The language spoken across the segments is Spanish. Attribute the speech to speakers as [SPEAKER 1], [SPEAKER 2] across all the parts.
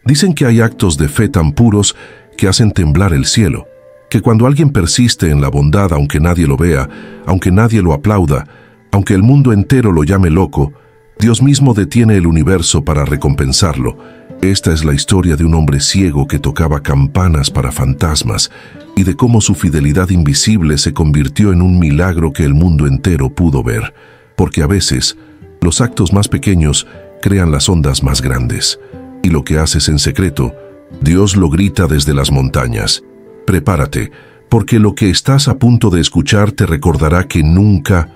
[SPEAKER 1] Dicen que hay actos de fe tan puros que hacen temblar el cielo, que cuando alguien persiste en la bondad aunque nadie lo vea, aunque nadie lo aplauda, aunque el mundo entero lo llame loco, Dios mismo detiene el universo para recompensarlo. Esta es la historia de un hombre ciego que tocaba campanas para fantasmas y de cómo su fidelidad invisible se convirtió en un milagro que el mundo entero pudo ver, porque a veces los actos más pequeños crean las ondas más grandes, y lo que haces en secreto, Dios lo grita desde las montañas. Prepárate, porque lo que estás a punto de escuchar te recordará que nunca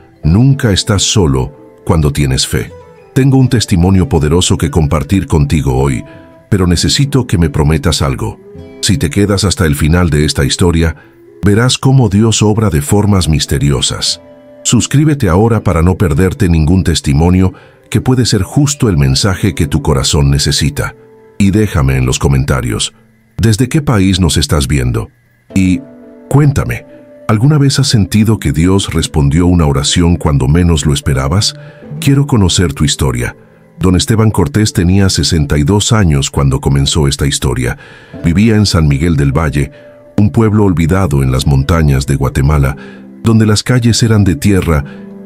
[SPEAKER 1] estás solo cuando tienes fe. Tengo un testimonio poderoso que compartir contigo hoy, pero necesito que me prometas algo. Si te quedas hasta el final de esta historia, verás cómo Dios obra de formas misteriosas. Suscríbete ahora para no perderte ningún testimonio que puede ser justo el mensaje que tu corazón necesita. Y déjame en los comentarios, ¿desde qué país nos estás viendo? Y cuéntame, ¿alguna vez has sentido que Dios respondió una oración cuando menos lo esperabas? Quiero conocer tu historia. Don Esteban Cortés tenía 62 años cuando comenzó esta historia. Vivía en San Miguel del Valle, un pueblo olvidado en las montañas de Guatemala, donde las calles eran de tierra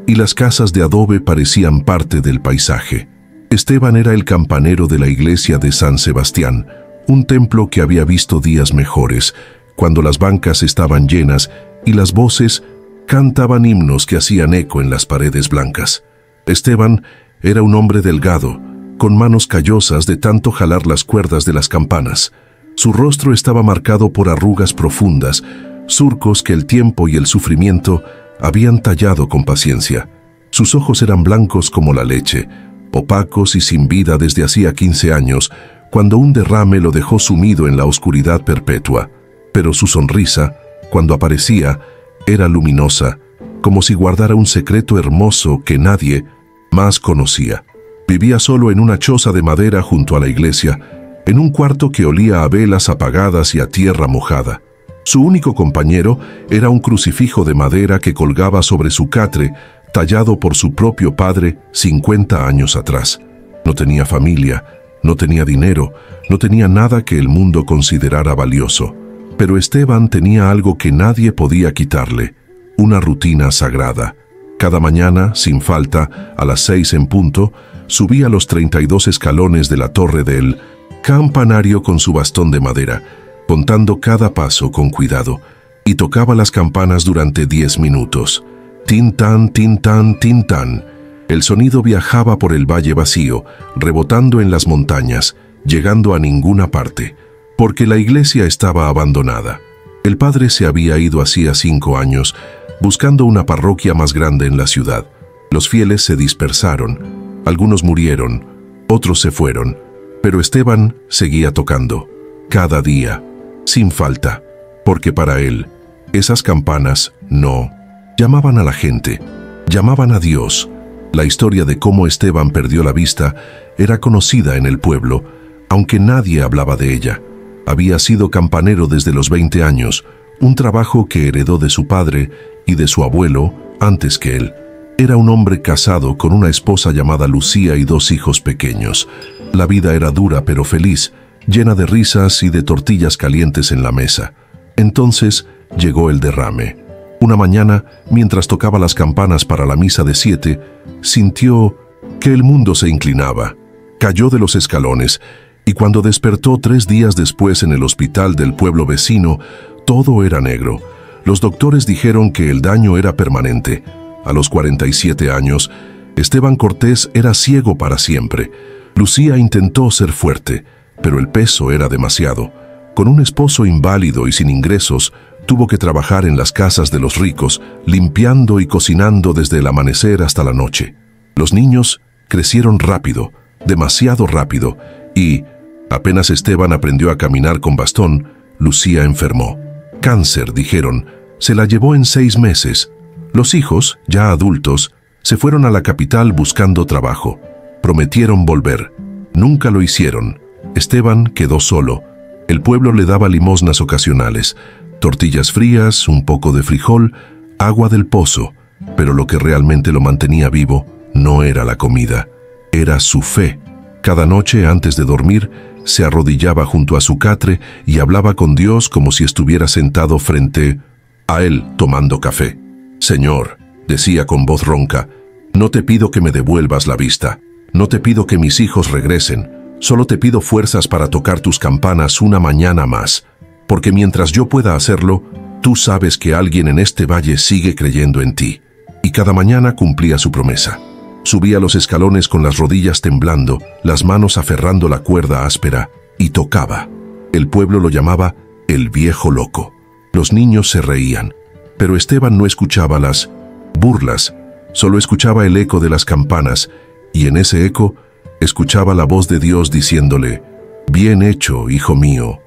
[SPEAKER 1] y las casas de adobe parecían parte del paisaje. Esteban era el campanero de la iglesia de San Sebastián, un templo que había visto días mejores, cuando las bancas estaban llenas y las voces cantaban himnos que hacían eco en las paredes blancas. Esteban era un hombre delgado, con manos callosas de tanto jalar las cuerdas de las campanas. Su rostro estaba marcado por arrugas profundas, surcos que el tiempo y el sufrimiento habían tallado con paciencia. Sus ojos eran blancos como la leche, opacos y sin vida desde hacía 15 años, cuando un derrame lo dejó sumido en la oscuridad perpetua. Pero su sonrisa, cuando aparecía, era luminosa, como si guardara un secreto hermoso que nadie más conocía. Vivía solo en una choza de madera junto a la iglesia, en un cuarto que olía a velas apagadas y a tierra mojada. Su único compañero era un crucifijo de madera que colgaba sobre su catre, tallado por su propio padre 50 años atrás. No tenía familia, no tenía dinero, no tenía nada que el mundo considerara valioso. Pero Esteban tenía algo que nadie podía quitarle, una rutina sagrada. Cada mañana, sin falta, a las 6 en punto, subía los 32 escalones de la torre del campanario con su bastón de madera, contando cada paso con cuidado, y tocaba las campanas durante 10 minutos. Tin-tan, tin-tan, tin-tan. El sonido viajaba por el valle vacío, rebotando en las montañas, llegando a ninguna parte, porque la iglesia estaba abandonada. El padre se había ido hacía 5 años, buscando una parroquia más grande en la ciudad. Los fieles se dispersaron, algunos murieron, otros se fueron, pero Esteban seguía tocando, cada día, sin falta, porque para él, esas campanas no llamaban a la gente, llamaban a Dios. La historia de cómo Esteban perdió la vista era conocida en el pueblo, aunque nadie hablaba de ella. Había sido campanero desde los 20 años, un trabajo que heredó de su padre y de su abuelo antes que él. Era un hombre casado con una esposa llamada Lucía y 2 hijos pequeños. La vida era dura pero feliz, llena de risas y de tortillas calientes en la mesa. Entonces llegó el derrame. Una mañana, mientras tocaba las campanas para la misa de 7, sintió que el mundo se inclinaba. Cayó de los escalones y cuando despertó 3 días después en el hospital del pueblo vecino, todo era negro. Los doctores dijeron que el daño era permanente. A los 47 años, Esteban Cortés era ciego para siempre. Lucía intentó ser fuerte, pero el peso era demasiado. Con un esposo inválido y sin ingresos, tuvo que trabajar en las casas de los ricos, limpiando y cocinando desde el amanecer hasta la noche. Los niños crecieron rápido, demasiado rápido, y apenas Esteban aprendió a caminar con bastón, Lucía enfermó. Cáncer, dijeron, se la llevó en 6 meses. Los hijos, ya adultos, se fueron a la capital buscando trabajo. Prometieron volver. Nunca lo hicieron. Esteban quedó solo. El pueblo le daba limosnas ocasionales, tortillas frías, un poco de frijol, agua del pozo, pero lo que realmente lo mantenía vivo no era la comida, era su fe. Cada noche antes de dormir, se arrodillaba junto a su catre y hablaba con Dios como si estuviera sentado frente a él tomando café. «Señor», decía con voz ronca, «no te pido que me devuelvas la vista, no te pido que mis hijos regresen, solo te pido fuerzas para tocar tus campanas una mañana más, porque mientras yo pueda hacerlo, tú sabes que alguien en este valle sigue creyendo en ti». Y cada mañana cumplía su promesa. Subía los escalones con las rodillas temblando, las manos aferrando la cuerda áspera, y tocaba. El pueblo lo llamaba el viejo loco. Los niños se reían, pero Esteban no escuchaba las burlas, solo escuchaba el eco de las campanas, y en ese eco escuchaba la voz de Dios diciéndole: «Bien hecho, hijo mío,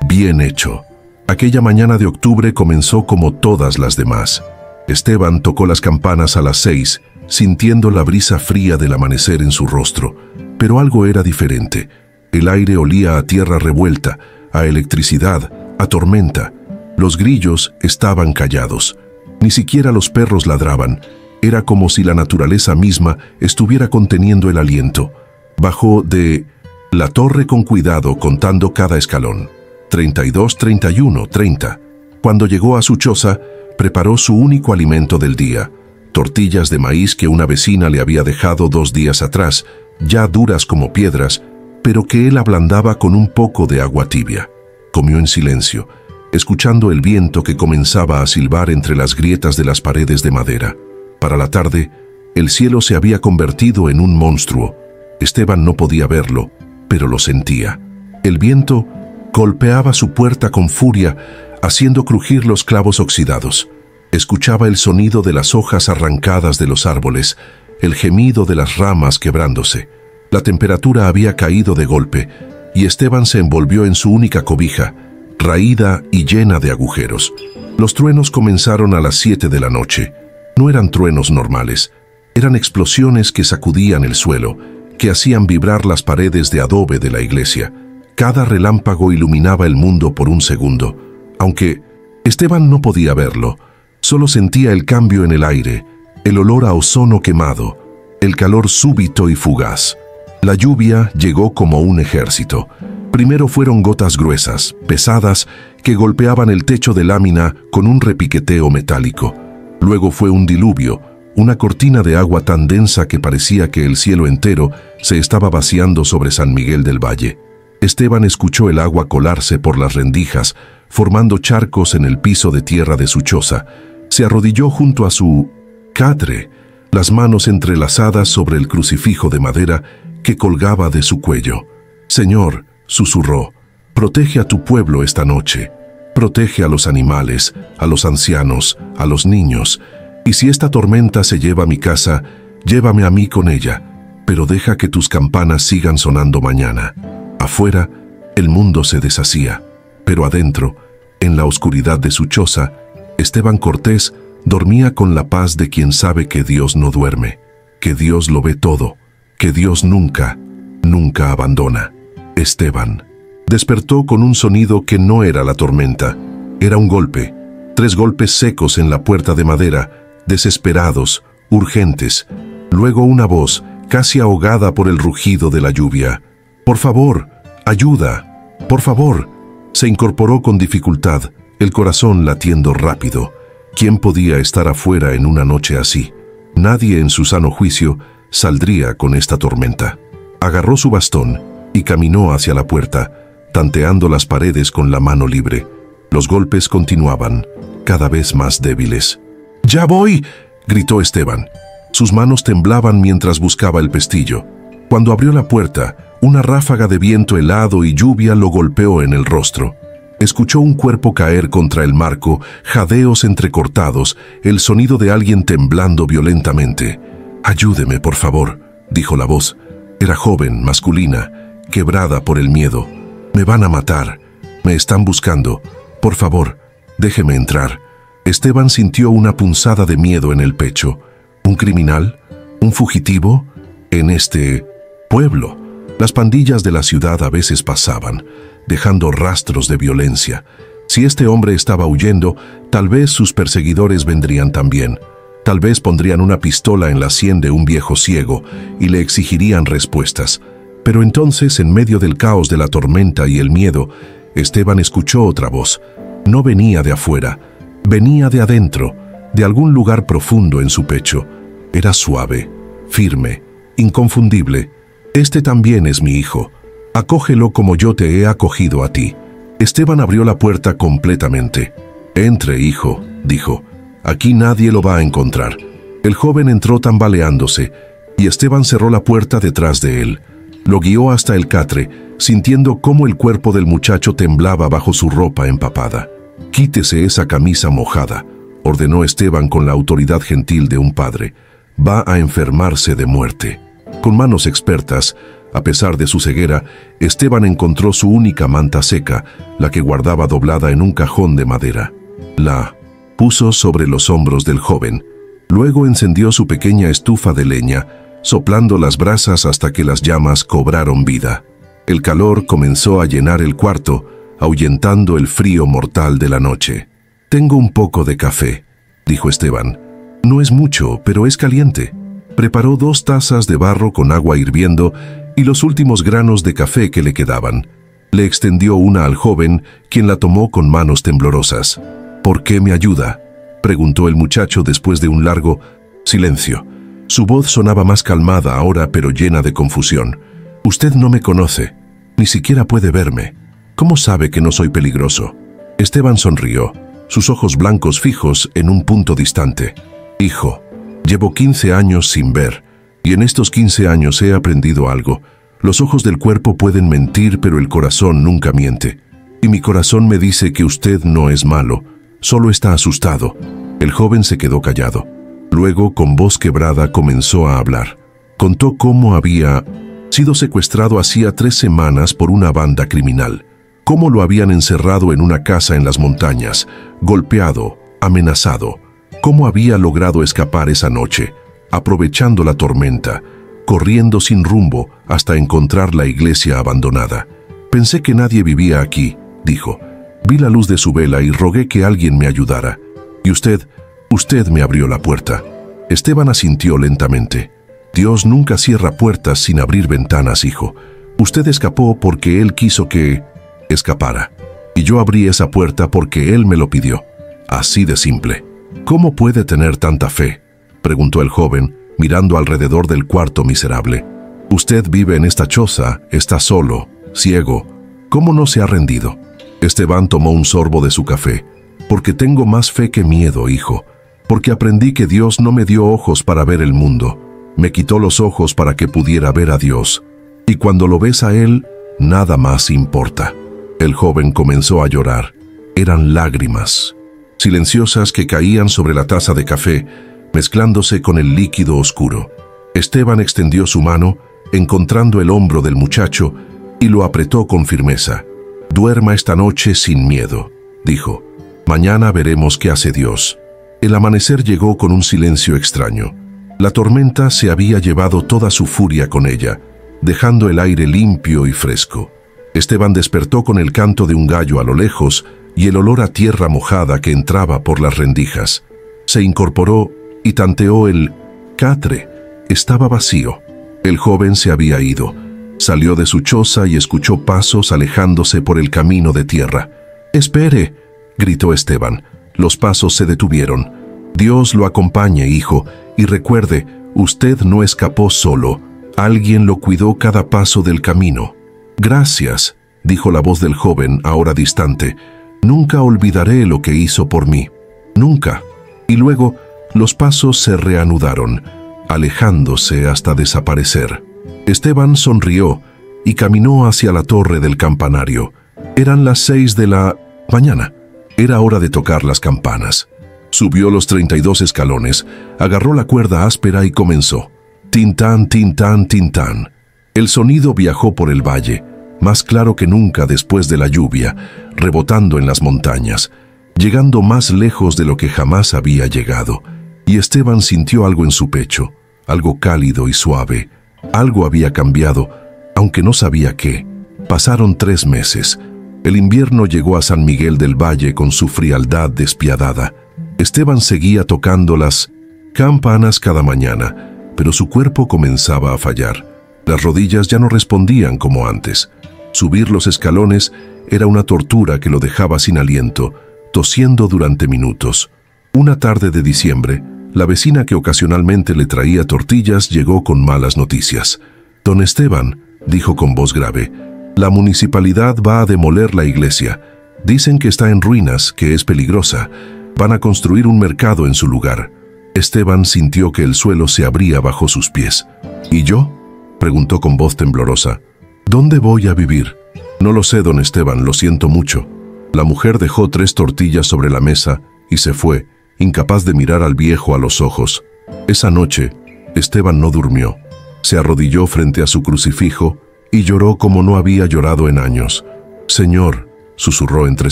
[SPEAKER 1] bien hecho». Aquella mañana de octubre comenzó como todas las demás. Esteban tocó las campanas a las 6, sintiendo la brisa fría del amanecer en su rostro, pero algo era diferente. El aire olía a tierra revuelta, a electricidad, a tormenta. Los grillos estaban callados. Ni siquiera los perros ladraban. Era como si la naturaleza misma estuviera conteniendo el aliento. Bajó de la torre con cuidado, contando cada escalón. 32, 31, 30. Cuando llegó a su choza, preparó su único alimento del día: tortillas de maíz que una vecina le había dejado 2 días atrás, ya duras como piedras, pero que él ablandaba con un poco de agua tibia. Comió en silencio, escuchando el viento que comenzaba a silbar entre las grietas de las paredes de madera. Para la tarde, el cielo se había convertido en un monstruo. Esteban no podía verlo, pero lo sentía. El viento golpeaba su puerta con furia, haciendo crujir los clavos oxidados. Escuchaba el sonido de las hojas arrancadas de los árboles, el gemido de las ramas quebrándose. La temperatura había caído de golpe, y Esteban se envolvió en su única cobija, raída y llena de agujeros. Los truenos comenzaron a las 7 de la noche. No eran truenos normales, eran explosiones que sacudían el suelo, que hacían vibrar las paredes de adobe de la iglesia. Cada relámpago iluminaba el mundo por un segundo. Aunque Esteban no podía verlo, solo sentía el cambio en el aire, el olor a ozono quemado, el calor súbito y fugaz. La lluvia llegó como un ejército. Primero fueron gotas gruesas, pesadas, que golpeaban el techo de lámina con un repiqueteo metálico. Luego fue un diluvio, una cortina de agua tan densa que parecía que el cielo entero se estaba vaciando sobre San Miguel del Valle. Esteban escuchó el agua colarse por las rendijas, formando charcos en el piso de tierra de su choza. Se arrodilló junto a su catre, las manos entrelazadas sobre el crucifijo de madera que colgaba de su cuello. «Señor», susurró, «protege a tu pueblo esta noche. Protege a los animales, a los ancianos, a los niños. Y si esta tormenta se lleva a mi casa, llévame a mí con ella, pero deja que tus campanas sigan sonando mañana». Afuera, el mundo se deshacía, pero adentro, en la oscuridad de su choza, Esteban Cortés dormía con la paz de quien sabe que Dios no duerme, que Dios lo ve todo, que Dios nunca, nunca abandona. Esteban despertó con un sonido que no era la tormenta, era un golpe, 3 golpes secos en la puerta de madera, desesperados, urgentes. Luego una voz, casi ahogada por el rugido de la lluvia: «Por favor, ayuda, por favor». Se incorporó con dificultad, el corazón latiendo rápido. ¿Quién podía estar afuera en una noche así? Nadie en su sano juicio saldría con esta tormenta. Agarró su bastón y caminó hacia la puerta, tanteando las paredes con la mano libre. Los golpes continuaban, cada vez más débiles. «¡Ya voy!», gritó Esteban. Sus manos temblaban mientras buscaba el pestillo. Cuando abrió la puerta, una ráfaga de viento helado y lluvia lo golpeó en el rostro. Escuchó un cuerpo caer contra el marco, jadeos entrecortados, el sonido de alguien temblando violentamente. «Ayúdeme, por favor», dijo la voz. Era joven, masculina, quebrada por el miedo. «Me van a matar. Me están buscando. Por favor, déjeme entrar». Esteban sintió una punzada de miedo en el pecho. ¿Un criminal? ¿Un fugitivo? En este pueblo, las pandillas de la ciudad a veces pasaban, dejando rastros de violencia. Si este hombre estaba huyendo, tal vez sus perseguidores vendrían también. Tal vez pondrían una pistola en la sien de un viejo ciego y le exigirían respuestas. Pero entonces, en medio del caos de la tormenta y el miedo, Esteban escuchó otra voz. No venía de afuera, venía de adentro, de algún lugar profundo en su pecho. Era suave, firme, inconfundible. Este también es mi hijo. Acógelo como yo te he acogido a ti. Esteban abrió la puerta completamente. Entre, hijo, dijo. Aquí nadie lo va a encontrar. El joven entró tambaleándose, y Esteban cerró la puerta detrás de él. Lo guió hasta el catre, sintiendo cómo el cuerpo del muchacho temblaba bajo su ropa empapada. «Quítese esa camisa mojada», ordenó Esteban con la autoridad gentil de un padre. «Va a enfermarse de muerte». Con manos expertas, a pesar de su ceguera, Esteban encontró su única manta seca, la que guardaba doblada en un cajón de madera. La puso sobre los hombros del joven. Luego encendió su pequeña estufa de leña, soplando las brasas hasta que las llamas cobraron vida. El calor comenzó a llenar el cuarto, ahuyentando el frío mortal de la noche. «Tengo un poco de café», dijo Esteban. «No es mucho, pero es caliente». Preparó 2 tazas de barro con agua hirviendo y los últimos granos de café que le quedaban. Le extendió una al joven, quien la tomó con manos temblorosas. «¿Por qué me ayuda?», preguntó el muchacho después de un largo silencio. Su voz sonaba más calmada ahora, pero llena de confusión. «Usted no me conoce, ni siquiera puede verme. ¿Cómo sabe que no soy peligroso?». Esteban sonrió, sus ojos blancos fijos en un punto distante. «Hijo, llevo 15 años sin ver, y en estos 15 años he aprendido algo. Los ojos del cuerpo pueden mentir, pero el corazón nunca miente. Y mi corazón me dice que usted no es malo, solo está asustado». El joven se quedó callado. Luego, con voz quebrada, comenzó a hablar. Contó cómo había sido secuestrado hacía 3 semanas por una banda criminal, cómo lo habían encerrado en una casa en las montañas, golpeado, amenazado, cómo había logrado escapar esa noche, aprovechando la tormenta, corriendo sin rumbo hasta encontrar la iglesia abandonada. «Pensé que nadie vivía aquí», dijo. «Vi la luz de su vela y rogué que alguien me ayudara. Y usted me abrió la puerta». Esteban asintió lentamente. «Dios nunca cierra puertas sin abrir ventanas, hijo. Usted escapó porque Él quiso que escapara. Y yo abrí esa puerta porque Él me lo pidió. Así de simple». «¿Cómo puede tener tanta fe?», preguntó el joven, mirando alrededor del cuarto miserable. «Usted vive en esta choza, está solo, ciego. ¿Cómo no se ha rendido?». Esteban tomó un sorbo de su café. «Porque tengo más fe que miedo, hijo. Porque aprendí que Dios no me dio ojos para ver el mundo. Me quitó los ojos para que pudiera ver a Dios. Y cuando lo ves a Él, nada más importa». El joven comenzó a llorar. Eran lágrimas, silenciosas, que caían sobre la taza de café, mezclándose con el líquido oscuro. Esteban extendió su mano, encontrando el hombro del muchacho, y lo apretó con firmeza. «Duerma esta noche sin miedo», dijo. «Mañana veremos qué hace Dios». El amanecer llegó con un silencio extraño. La tormenta se había llevado toda su furia con ella, dejando el aire limpio y fresco. Esteban despertó con el canto de un gallo a lo lejos y el olor a tierra mojada que entraba por las rendijas. Se incorporó y tanteó el catre. Estaba vacío. El joven se había ido. Salió de su choza y escuchó pasos alejándose por el camino de tierra. «¡Espere!», gritó Esteban. Los pasos se detuvieron. «Dios lo acompañe, hijo, y recuerde, usted no escapó solo. Alguien lo cuidó cada paso del camino». «Gracias», dijo la voz del joven, ahora distante. «Nunca olvidaré lo que hizo por mí. Nunca». Y luego los pasos se reanudaron, alejándose hasta desaparecer. Esteban sonrió y caminó hacia la torre del campanario. Eran las 6 de la mañana. Era hora de tocar las campanas. Subió los 32 escalones, agarró la cuerda áspera y comenzó. Tintán, tintán, tintán. El sonido viajó por el valle, más claro que nunca después de la lluvia, rebotando en las montañas, llegando más lejos de lo que jamás había llegado. Y Esteban sintió algo en su pecho, algo cálido y suave. Algo había cambiado, aunque no sabía qué. Pasaron 3 meses. El invierno llegó a San Miguel del Valle con su frialdad despiadada. Esteban seguía tocando las campanas cada mañana, pero su cuerpo comenzaba a fallar. Las rodillas ya no respondían como antes. Subir los escalones era una tortura que lo dejaba sin aliento, tosiendo durante minutos. Una tarde de diciembre, la vecina que ocasionalmente le traía tortillas llegó con malas noticias. «Don Esteban», dijo con voz grave, «la municipalidad va a demoler la iglesia. Dicen que está en ruinas, que es peligrosa. Van a construir un mercado en su lugar». Esteban sintió que el suelo se abría bajo sus pies. «¿Y yo?», preguntó con voz temblorosa. «¿Dónde voy a vivir?». «No lo sé, don Esteban, lo siento mucho». La mujer dejó 3 tortillas sobre la mesa y se fue, incapaz de mirar al viejo a los ojos. Esa noche, Esteban no durmió. Se arrodilló frente a su crucifijo y lloró como no había llorado en años. «Señor», susurró entre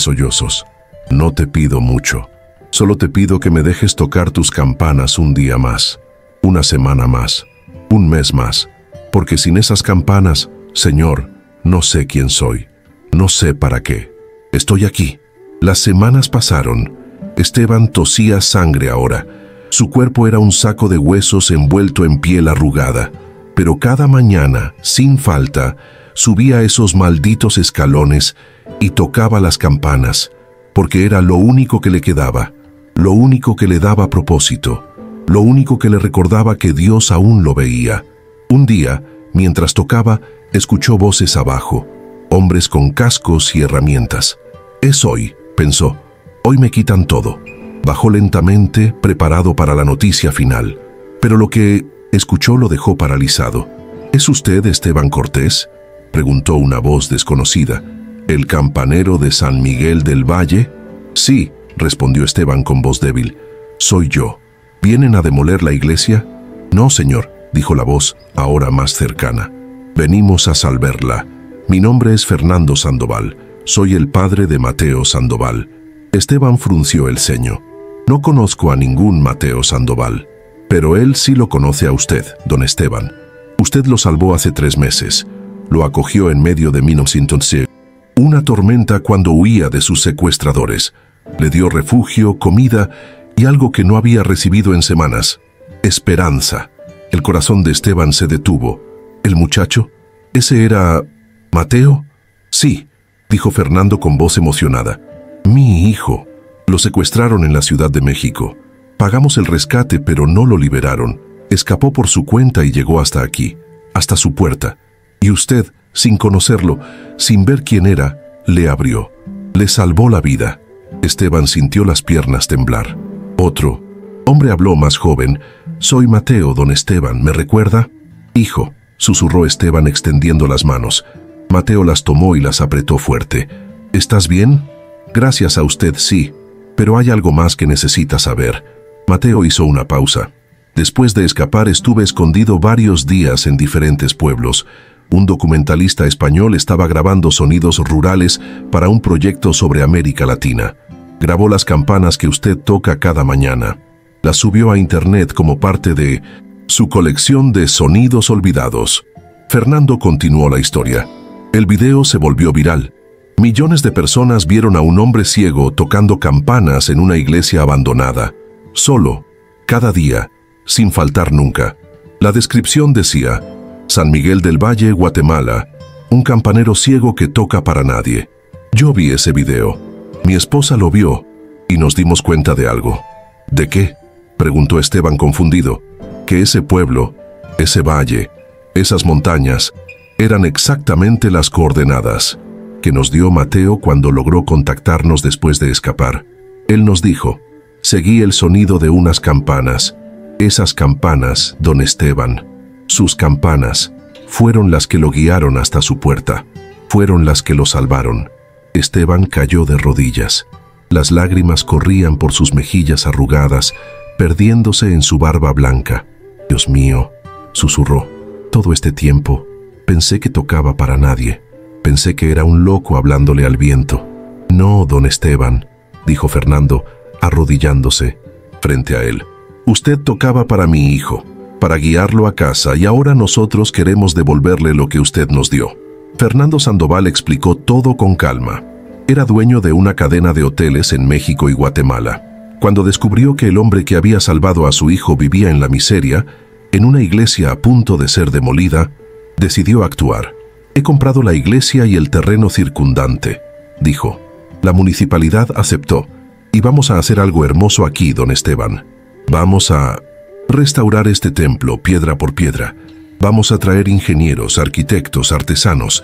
[SPEAKER 1] sollozos, «no te pido mucho. Solo te pido que me dejes tocar tus campanas un día más, una semana más, un mes más, porque sin esas campanas, Señor, no sé quién soy, no sé para qué. Estoy aquí». Las semanas pasaron. Esteban tosía sangre ahora. Su cuerpo era un saco de huesos envuelto en piel arrugada. Pero cada mañana, sin falta, subía esos malditos escalones y tocaba las campanas, porque era lo único que le quedaba, lo único que le daba propósito, lo único que le recordaba que Dios aún lo veía. Un día, mientras tocaba, escuchó voces abajo, hombres con cascos y herramientas. «Es hoy», pensó, «hoy me quitan todo». Bajó lentamente, preparado para la noticia final. Pero lo que escuchó lo dejó paralizado. «¿Es usted Esteban Cortés?», preguntó una voz desconocida. «¿El campanero de San Miguel del Valle?». «Sí», respondió Esteban con voz débil. «Soy yo. ¿Vienen a demoler la iglesia?». «No, señor», dijo la voz, ahora más cercana. «Venimos a salvarla. Mi nombre es Fernando Sandoval. Soy el padre de Mateo Sandoval». Esteban frunció el ceño. «No conozco a ningún Mateo Sandoval. Pero él sí lo conoce a usted, don Esteban. Usted lo salvó hace 3 meses. Lo acogió en medio de 1900, una tormenta cuando huía de sus secuestradores. Le dio refugio, comida y algo que no había recibido en semanas: esperanza». El corazón de Esteban se detuvo. «¿El muchacho? ¿Ese era Mateo?». «Sí», dijo Fernando con voz emocionada. «Mi hijo. Lo secuestraron en la Ciudad de México. Pagamos el rescate, pero no lo liberaron. Escapó por su cuenta y llegó hasta aquí, hasta su puerta. Y usted, sin conocerlo, sin ver quién era, le abrió. Le salvó la vida». Esteban sintió las piernas temblar. Otro hombre habló, más joven. «Soy Mateo, don Esteban, ¿me recuerda?». «Hijo», susurró Esteban extendiendo las manos. Mateo las tomó y las apretó fuerte. «¿Estás bien?». «Gracias a usted, sí. Pero hay algo más que necesita saber». Mateo hizo una pausa. «Después de escapar estuve escondido varios días en diferentes pueblos. Un documentalista español estaba grabando sonidos rurales para un proyecto sobre América Latina. Grabó las campanas que usted toca cada mañana. Las subió a internet como parte de su colección de sonidos olvidados». Fernando continuó la historia. El video se volvió viral. Millones de personas vieron a un hombre ciego tocando campanas en una iglesia abandonada. Solo, cada día, sin faltar nunca. La descripción decía: San Miguel del Valle, Guatemala, un campanero ciego que toca para nadie. Yo vi ese video. Mi esposa lo vio y nos dimos cuenta de algo. ¿De qué?, preguntó Esteban confundido. Que ese pueblo, ese valle, esas montañas, eran exactamente las coordenadas que nos dio Mateo cuando logró contactarnos después de escapar. Él nos dijo: seguí el sonido de unas campanas. Esas campanas, don Esteban, sus campanas, fueron las que lo guiaron hasta su puerta. Fueron las que lo salvaron. Esteban cayó de rodillas. Las lágrimas corrían por sus mejillas arrugadas, perdiéndose en su barba blanca. «Dios mío», susurró, «todo este tiempo pensé que tocaba para nadie. Pensé que era un loco hablándole al viento». «No, don Esteban», dijo Fernando, arrodillándose frente a él. «Usted tocaba para mi hijo, para guiarlo a casa, y ahora nosotros queremos devolverle lo que usted nos dio». Fernando Sandoval explicó todo con calma. Era dueño de una cadena de hoteles en México y Guatemala. Cuando descubrió que el hombre que había salvado a su hijo vivía en la miseria, en una iglesia a punto de ser demolida, Decidió actuar. He comprado la iglesia y el terreno circundante, dijo. La municipalidad aceptó. Y vamos a hacer algo hermoso aquí, don Esteban. Vamos a restaurar este templo piedra por piedra. Vamos a traer ingenieros, arquitectos, artesanos.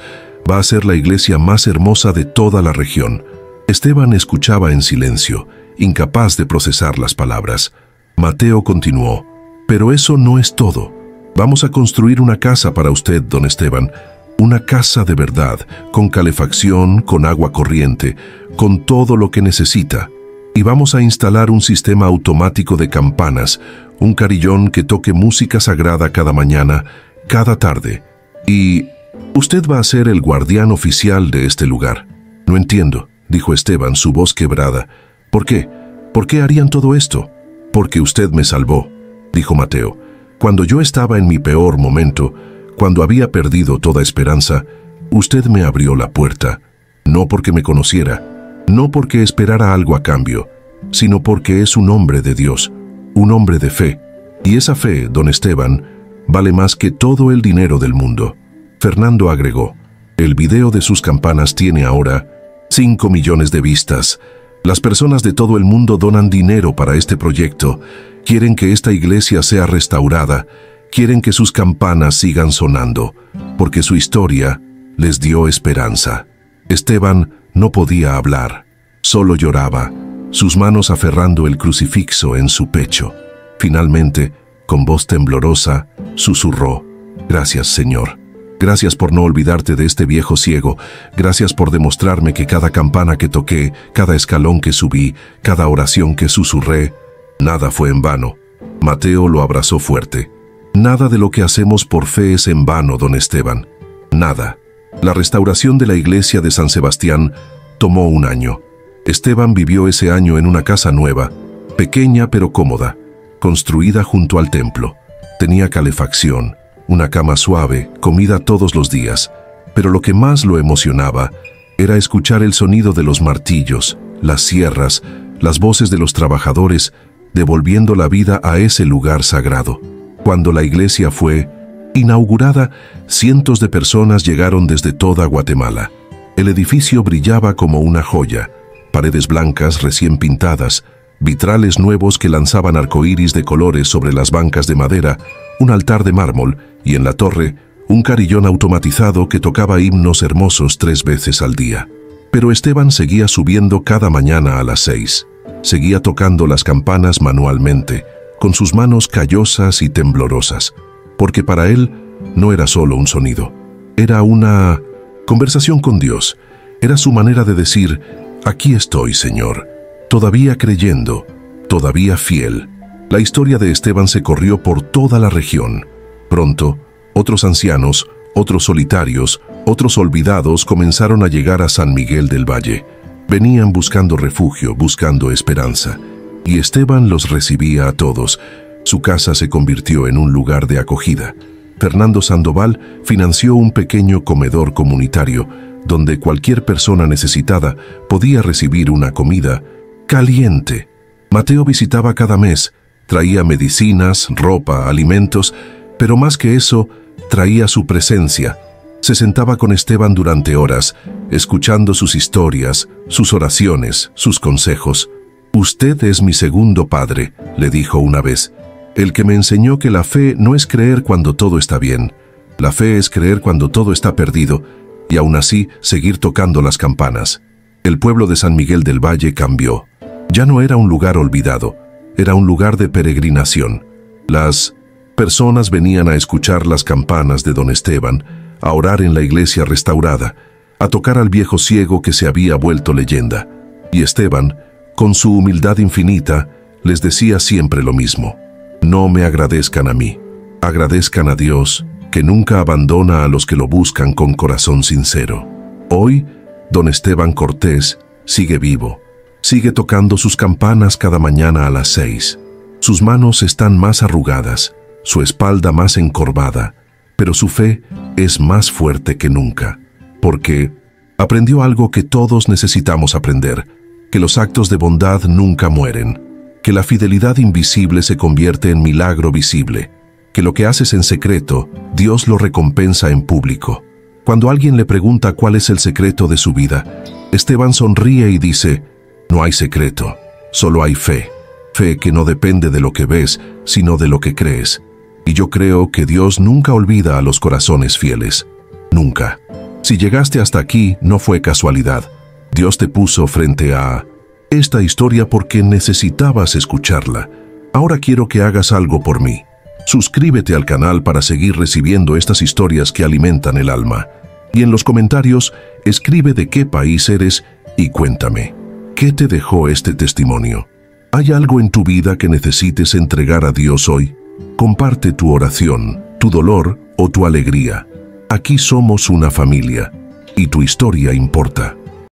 [SPEAKER 1] Va a ser la iglesia más hermosa de toda la región. Esteban escuchaba en silencio, incapaz de procesar las palabras. Mateo continuó. Pero eso no es todo. Vamos a construir una casa para usted, don Esteban. Una casa de verdad, con calefacción, con agua corriente, con todo lo que necesita. Y vamos a instalar un sistema automático de campanas, un carillón que toque música sagrada cada mañana, cada tarde. Y usted va a ser el guardián oficial de este lugar. No entiendo, dijo Esteban, su voz quebrada. ¿Por qué? ¿Por qué harían todo esto? Porque usted me salvó, dijo Mateo. Cuando yo estaba en mi peor momento, cuando había perdido toda esperanza, usted me abrió la puerta, no porque me conociera, no porque esperara algo a cambio, sino porque es un hombre de Dios, un hombre de fe, y esa fe, don Esteban, vale más que todo el dinero del mundo. Fernando agregó, el video de sus campanas tiene ahora 5 millones de vistas. Las personas de todo el mundo donan dinero para este proyecto, quieren que esta iglesia sea restaurada, quieren que sus campanas sigan sonando, porque su historia les dio esperanza. Esteban no podía hablar, solo lloraba, sus manos aferrando el crucifixo en su pecho. Finalmente, con voz temblorosa, susurró, «Gracias, Señor. Gracias por no olvidarte de este viejo ciego. Gracias por demostrarme que cada campana que toqué, cada escalón que subí, cada oración que susurré, nada fue en vano». Mateo lo abrazó fuerte. Nada de lo que hacemos por fe es en vano, don Esteban. Nada. La restauración de la iglesia de San Sebastián tomó 1 año. Esteban vivió ese año en una casa nueva, pequeña pero cómoda, construida junto al templo. Tenía calefacción, una cama suave, comida todos los días, pero lo que más lo emocionaba era escuchar el sonido de los martillos, las sierras, las voces de los trabajadores, devolviendo la vida a ese lugar sagrado. Cuando la iglesia fue inaugurada, cientos de personas llegaron desde toda Guatemala. El edificio brillaba como una joya, paredes blancas recién pintadas, vitrales nuevos que lanzaban arcoíris de colores sobre las bancas de madera, un altar de mármol y en la torre un carillón automatizado que tocaba himnos hermosos 3 veces al día. Pero Esteban seguía subiendo cada mañana a las 6. Seguía tocando las campanas manualmente, con sus manos callosas y temblorosas, porque para él no era solo un sonido, era una conversación con Dios, era su manera de decir, aquí estoy, Señor, todavía creyendo, todavía fiel. La historia de Esteban se corrió por toda la región. Pronto, otros ancianos, otros solitarios, otros olvidados comenzaron a llegar a San Miguel del Valle. Venían buscando refugio, buscando esperanza. Y Esteban los recibía a todos. Su casa se convirtió en un lugar de acogida. Fernando Sandoval financió un pequeño comedor comunitario donde cualquier persona necesitada podía recibir una comida caliente. Mateo visitaba cada mes, traía medicinas, ropa, alimentos, pero más que eso, traía su presencia. Se sentaba con Esteban durante horas, escuchando sus historias, sus oraciones, sus consejos. «Usted es mi segundo padre», le dijo una vez, «el que me enseñó que la fe no es creer cuando todo está bien. La fe es creer cuando todo está perdido, y aún así seguir tocando las campanas». El pueblo de San Miguel del Valle cambió. Ya no era un lugar olvidado, era un lugar de peregrinación. Las personas venían a escuchar las campanas de don Esteban, a orar en la iglesia restaurada, a tocar al viejo ciego que se había vuelto leyenda. Y Esteban, con su humildad infinita, les decía siempre lo mismo. No me agradezcan a mí, agradezcan a Dios, que nunca abandona a los que lo buscan con corazón sincero. Hoy, don Esteban Cortés sigue vivo, sigue tocando sus campanas cada mañana a las 6. Sus manos están más arrugadas, su espalda más encorvada, pero su fe es más fuerte que nunca, porque aprendió algo que todos necesitamos aprender, que los actos de bondad nunca mueren, que la fidelidad invisible se convierte en milagro visible, que lo que haces en secreto, Dios lo recompensa en público. Cuando alguien le pregunta cuál es el secreto de su vida, Esteban sonríe y dice, no hay secreto, solo hay fe. Fe que no depende de lo que ves, sino de lo que crees. Y yo creo que Dios nunca olvida a los corazones fieles. Nunca. Si llegaste hasta aquí, no fue casualidad. Dios te puso frente a esta historia porque necesitabas escucharla. Ahora quiero que hagas algo por mí. Suscríbete al canal para seguir recibiendo estas historias que alimentan el alma. Y en los comentarios, escribe de qué país eres y cuéntame, ¿qué te dejó este testimonio? ¿Hay algo en tu vida que necesites entregar a Dios hoy? Comparte tu oración, tu dolor o tu alegría. Aquí somos una familia y tu historia importa.